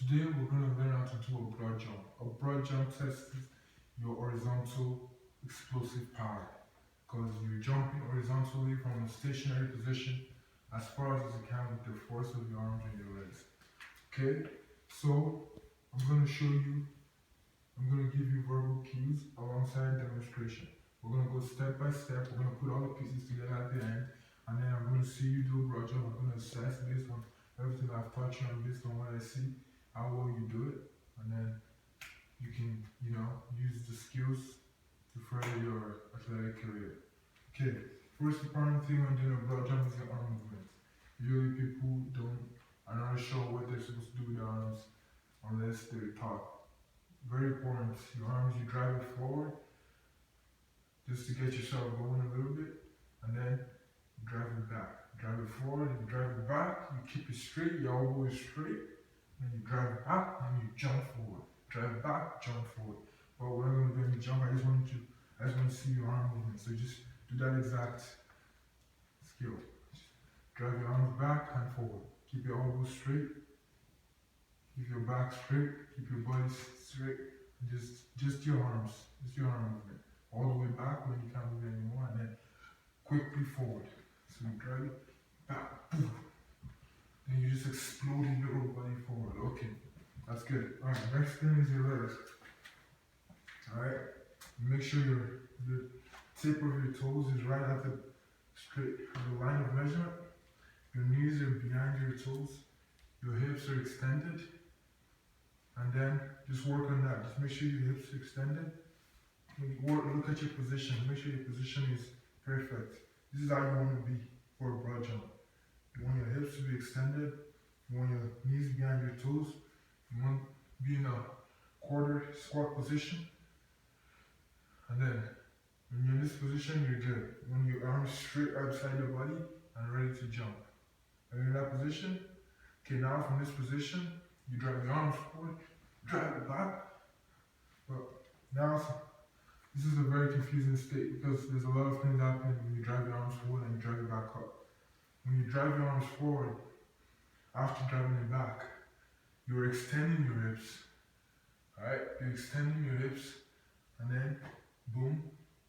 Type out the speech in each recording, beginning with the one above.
Today we're going to learn how to do a broad jump. A broad jump tests your horizontal explosive power because you're jumping horizontally from a stationary position as far as you can with the force of your arms and your legs. Okay, so I'm going to show you, I'm going to give you verbal cues alongside demonstration. We're going to go step by step. We're going to put all the pieces together at the end, and then I'm going to see you do a broad jump. I'm going to assess based on everything I've taught you and based on what I see, how well you do it, and then you can, use the skills to further your athletic career. Okay, first important thing when doing a broad jump is your arm movement. Usually people are not sure what they're supposed to do with their arms unless they're taught. Very important, your arms, you drive it forward just to get yourself going a little bit, and then you drive it back. Drive it forward, you drive it back, you keep it straight, your elbow is straight, and you drive it back, and you jump forward. Drive back, jump forward. But what I'm going to do when you jump, I just want to see your arm movement. So just do that exact skill. Just drive your arms back and forward. Keep your elbows straight. Keep your back straight. Keep your body straight. Just your arms. Just your arm movement. All the way back when you can't move anymore, and then quickly forward. So you drive it back, boom. Then you just explode your whole body forward. Okay, that's good. Alright, next thing is your legs. Alright, make sure the tip of your toes is right at the line of measurement. Your knees are behind your toes. Your hips are extended. And then just work on that. Just make sure your hips are extended. Look at your position. Make sure your position is perfect. This is how you want to be for a broad jump. You want your hips to be extended. You want your knees behind your toes. You want to be in a quarter squat position. And then, when you're in this position, you're good. When your arms straight outside your body and ready to jump. Are you in that position? Okay, now from this position, you drive your arms forward, drive it back. But now, this is a very confusing state because there's a lot of things happening when you drive your arms forward and you drive it back up. When you drive your arms forward, after driving it back, you're extending your hips. Alright, you're extending your hips, and then boom,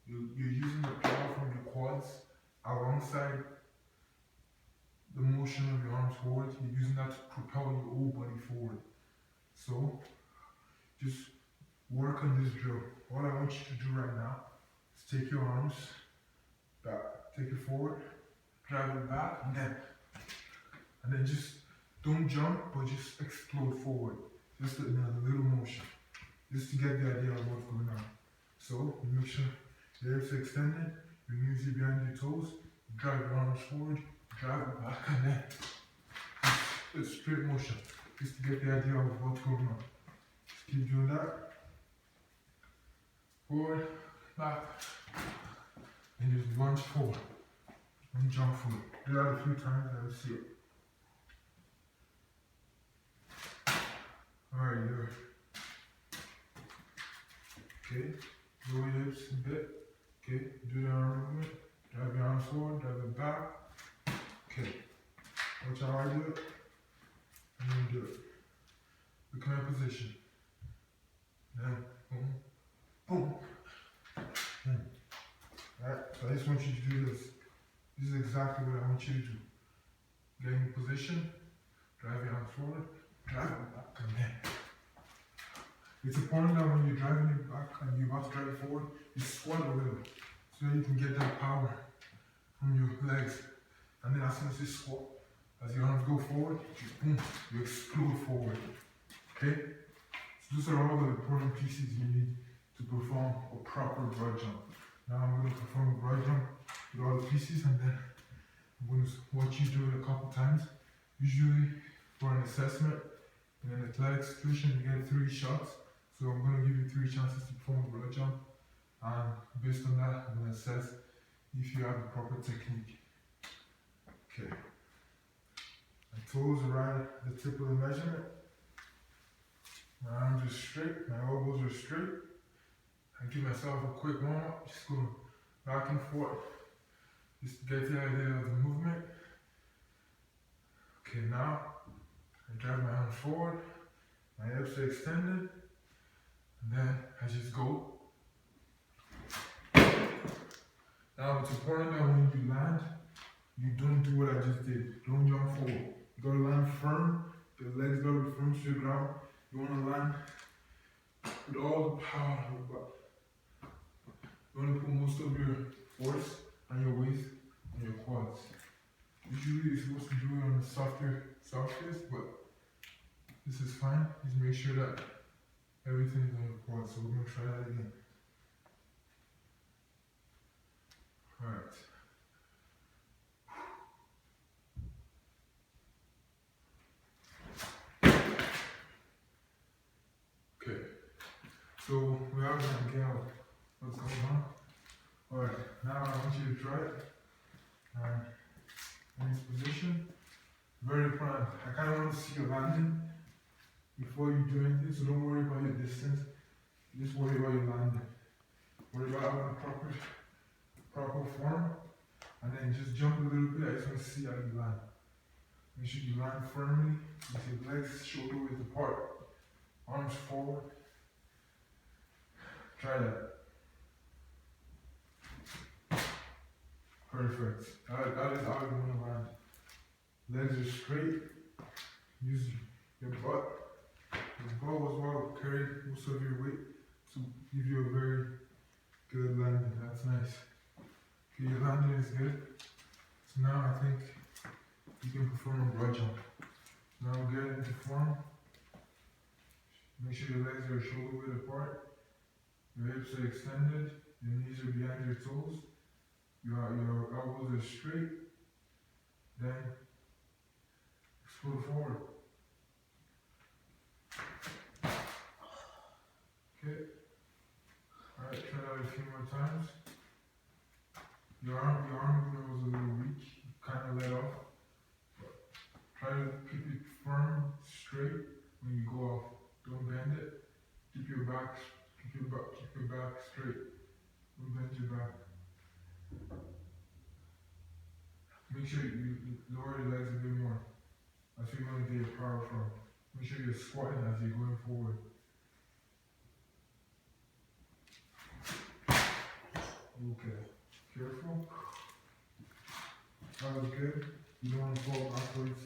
you're using the power from your quads alongside the motion of your arms forward. You're using that to propel your whole body forward. So, just work on this drill. All I want you to do right now is take your arms back, take it forward, drive it back, and then just don't jump, but just explode forward. Just in a little motion, just to get the idea of what's going on. So, make sure your hips are extended, your knees are behind your toes, drive your arms forward, drive it back, and then just straight motion, just to get the idea of what's going on. Just keep doing that. Forward, back, and just lunge forward, and jump forward. Do that a few times and see it. Alright, you're okay. Lower your hips a bit. Okay, do the arm movement. Drive your arms forward, drive it back. Okay, watch how I do it, and then do it. Look at my position. Then, boom, boom, boom. Alright, so I just want you to do this. This is exactly what I want you to do. Get in position, drive your arms forward, drive it back, and then. It's important that when you're driving it back and you're about to drive it forward, you squat a little so that you can get that power from your legs. And then as soon as you squat, as your arms go forward, boom, you explode forward. Okay? So those are all the important pieces you need to perform a proper broad jump. Now I'm going to perform a broad jump with all the pieces, and then I'm going to watch you do it a couple times. Usually for an assessment in an athletic situation, you get 3 shots. So I'm going to give you 3 chances to perform a broad jump, and based on that, I'm going to assess if you have the proper technique. Okay. My toes are right at the tip of the measurement. My arms are straight, my elbows are straight. I give myself a quick warm up, just going back and forth, just to get the idea of the movement. Okay, now I drive my arms forward, hips are extended, and then I just go. Now it's important that when you land, you don't do what I just did. Don't jump forward. You gotta land firm. Your legs gotta be firm to the ground. You wanna land with all the power of your butt. You wanna put most of your force on your waist and your quads. Usually you're supposed to do it on the softest, but this is fine. Just make sure that everything is on your quads. So we're gonna try that again. Alright. Okay. So we are gonna get out what's going on. Alright, now I want you to try it. In this position. Very important. I kinda want to see your landing before you do anything, so don't worry about your distance. Just worry about your landing. Worry about having a proper form, and then just jump a little bit. I just want to see how you land. Make sure you land firmly with your legs shoulder width apart, arms forward. Try that. Perfect. That is how you want to land. Legs are straight. Use your butt. Your butt as well. Carry most of your weight to give you a very good landing. That's nice. Okay, your landing is good. So now I think you can perform a broad jump. Now get into form. Make sure your legs are shoulder width apart. Your hips are extended. Your knees are behind your toes. Your elbows are straight. Then explode forward. Okay. Alright, try that a few more times. Your arm movement was a little weak. You kind of let off. But try to keep it firm, straight when you go off. Don't bend it. Keep your back straight. Don't bend your back. Make sure you lower your legs a bit more. That's where you want to get your power from. Make sure you're squatting as you're going forward. Okay. Careful. That was good. You don't want to fall backwards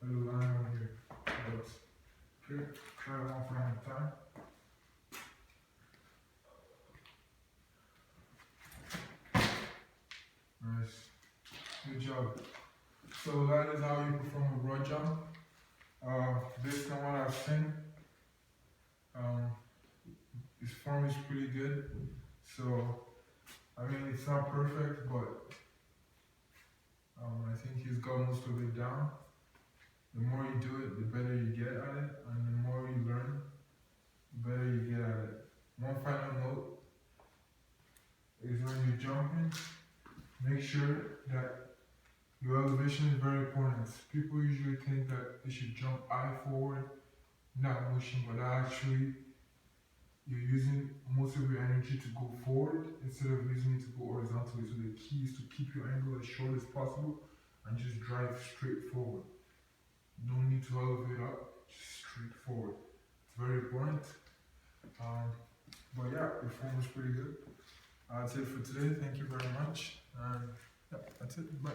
or the line on your legs. Okay. Try it one final time. Nice. Good job. So that is how you perform a broad jump. Based on what I've seen, his form is pretty good. So, I mean, it's not perfect, but I think he's got most of it down. The more you do it, the better you get at it, and the more you learn, the better you get at it. One final note is when you're jumping, make sure that your elevation is very important. People usually think that they should jump eye forward, not motion, but actually you're using most of your energy to go forward instead of using it to go horizontally. So the key is to keep your angle as short as possible and just drive straight forward. No need to elevate up, just straight forward. It's very important. But yeah, your form is pretty good. That's it for today. Thank you very much. And yeah, that's it. Bye.